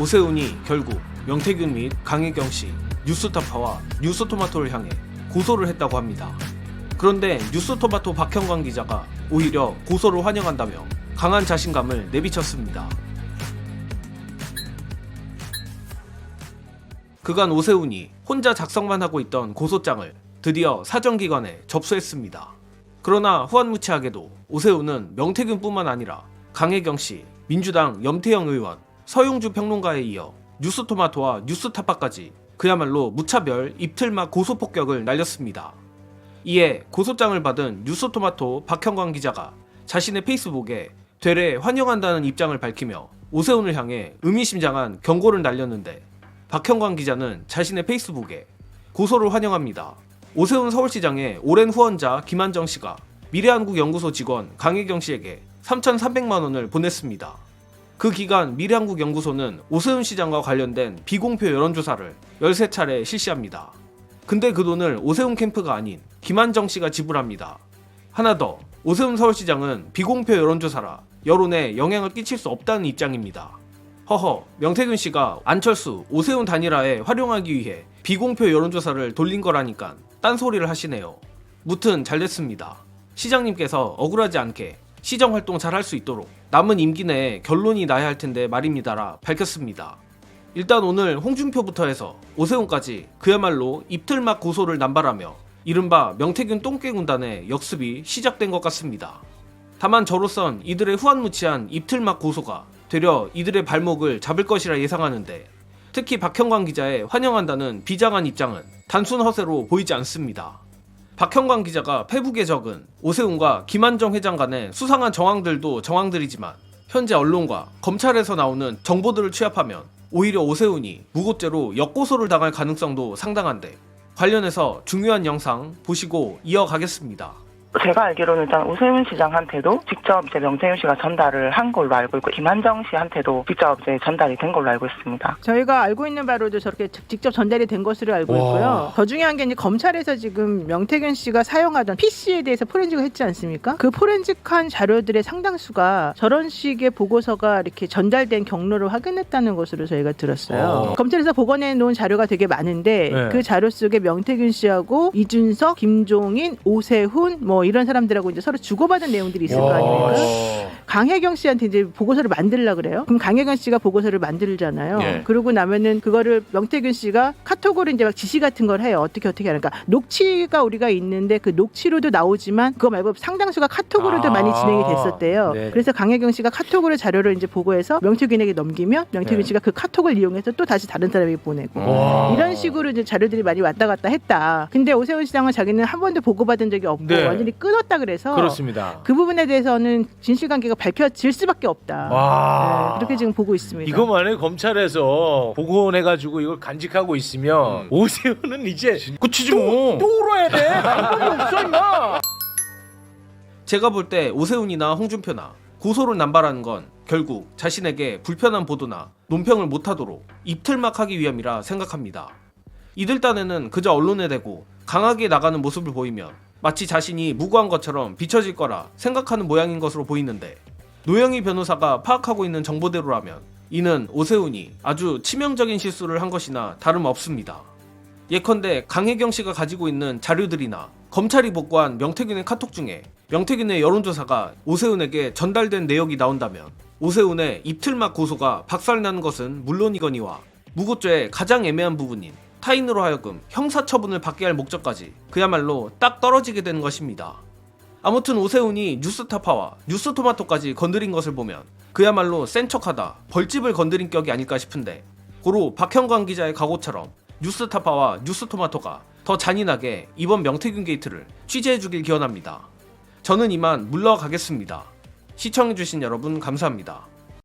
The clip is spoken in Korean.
오세훈이 결국 명태균 및 강혜경 씨, 뉴스타파와 뉴스토마토를 향해 고소를 했다고 합니다. 그런데 뉴스토마토 박형광 기자가 오히려 고소를 환영한다며 강한 자신감을 내비쳤습니다. 그간 오세훈이 혼자 작성만 하고 있던 고소장을 드디어 사정기관에 접수했습니다. 그러나 후한무치하게도 오세훈은 명태균뿐만 아니라 강혜경 씨, 민주당 염태영 의원, 서용주 평론가에 이어 뉴스토마토와 뉴스타파까지 그야말로 무차별 입틀막 고소폭격을 날렸습니다. 이에 고소장을 받은 뉴스토마토 박형광 기자가 자신의 페이스북에 되레 환영한다는 입장을 밝히며 오세훈을 향해 의미심장한 경고를 날렸는데, 박형광 기자는 자신의 페이스북에 고소를 환영합니다. 오세훈 서울시장의 오랜 후원자 김한정 씨가 미래한국연구소 직원 강혜경 씨에게 3,300만 원을 보냈습니다. 그 기간 미래한국연구소는 오세훈 시장과 관련된 비공표 여론조사를 13차례 실시합니다. 근데 그 돈을 오세훈 캠프가 아닌 김한정 씨가 지불합니다. 하나 더, 오세훈 서울시장은 비공표 여론조사라 여론에 영향을 끼칠 수 없다는 입장입니다. 허허, 명태균 씨가 안철수, 오세훈 단일화에 활용하기 위해 비공표 여론조사를 돌린 거라니까 딴소리를 하시네요. 무튼 잘됐습니다. 시장님께서 억울하지 않게 시정활동 잘 할 수 있도록 남은 임기 내에 결론이 나야 할 텐데 말입니다라 밝혔습니다. 일단 오늘 홍준표부터 해서 오세훈까지 그야말로 입틀막 고소를 남발하며 이른바 명태균 똥개군단의 역습이 시작된 것 같습니다. 다만 저로선 이들의 후한무치한 입틀막 고소가 되려 이들의 발목을 잡을 것이라 예상하는데, 특히 박형광 기자의 환영한다는 비장한 입장은 단순 허세로 보이지 않습니다. 박형광 기자가 페북에 적은 오세훈과 김한정 회장 간의 수상한 정황들도 정황들이지만 현재 언론과 검찰에서 나오는 정보들을 취합하면 오히려 오세훈이 무고죄로 역고소를 당할 가능성도 상당한데, 관련해서 중요한 영상 보시고 이어가겠습니다. 제가 알기로는 일단 오세훈 시장한테도 직접 이제 명태균 씨가 전달을 한 걸로 알고 있고, 김한정 씨한테도 직접 이제 전달이 된 걸로 알고 있습니다. 저희가 알고 있는 바로도 저렇게 직접 전달이 된 것으로 알고 있고요. 더 중요한 게 이제 검찰에서 지금 명태균 씨가 사용하던 PC에 대해서 포렌식을 했지 않습니까? 그 포렌식한 자료들의 상당수가 저런 식의 보고서가 이렇게 전달된 경로를 확인했다는 것으로 저희가 들었어요. 검찰에서 복원해 놓은 자료가 되게 많은데 그 자료 속에 명태균 씨하고 이준석, 김종인, 오세훈 뭐 이런 사람들하고 이제 서로 주고받은 내용들이 있을 거 아닙니까? 강혜경 씨한테 이제 보고서를 만들려고 그래요. 그럼 강혜경 씨가 보고서를 만들잖아요. 그러고 나면은 그거를 명태균 씨가 카톡으로 이제 막 지시 같은 걸 해요. 어떻게 하니까 녹취가 우리가 있는데 그 녹취로도 나오지만 그거 말고 상당수가 카톡으로도 많이 진행이 됐었대요. 그래서 강혜경 씨가 카톡으로 자료를 이제 보고해서 명태균에게 넘기면 명태균 씨가 그 카톡을 이용해서 또 다시 다른 사람에게 보내고 이런 식으로 이제 자료들이 많이 왔다 갔다 했다. 근데 오세훈 시장은 자기는 한 번도 보고받은 적이 없고 완전히 끊었다 그래서 그렇습니다. 그 부분에 대해서는 진실관계가 밝혀질 수밖에 없다. 그렇게 지금 보고 있습니다. 이거 만약에 검찰에서 복원해가지고 이걸 간직하고 있으면 오세훈은 이제 그치지 뭐. 또 울어야 돼. 방법이 없어 임마. 제가 볼 때 오세훈이나 홍준표나 고소를 남발하는 건 결국 자신에게 불편한 보도나 논평을 못하도록 입틀막하기 위함이라 생각합니다. 이들 딴에는 그저 언론에 대고 강하게 나가는 모습을 보이면 마치 자신이 무고한 것처럼 비춰질 거라 생각하는 모양인 것으로 보이는데, 노영희 변호사가 파악하고 있는 정보대로라면 이는 오세훈이 아주 치명적인 실수를 한 것이나 다름없습니다. 예컨대 강혜경 씨가 가지고 있는 자료들이나 검찰이 복구한 명태균의 카톡 중에 명태균의 여론조사가 오세훈에게 전달된 내역이 나온다면 오세훈의 입틀막 고소가 박살나는 것은 물론이거니와 무고죄의 가장 애매한 부분인 타인으로 하여금 형사처분을 받게 할 목적까지 그야말로 딱 떨어지게 되는 것입니다. 아무튼 오세훈이 뉴스타파와 뉴스토마토까지 건드린 것을 보면 그야말로 센 척하다 벌집을 건드린 격이 아닐까 싶은데, 고로 박형광 기자의 각오처럼 뉴스타파와 뉴스토마토가 더 잔인하게 이번 명태균 게이트를 취재해주길 기원합니다. 저는 이만 물러가겠습니다. 시청해주신 여러분 감사합니다.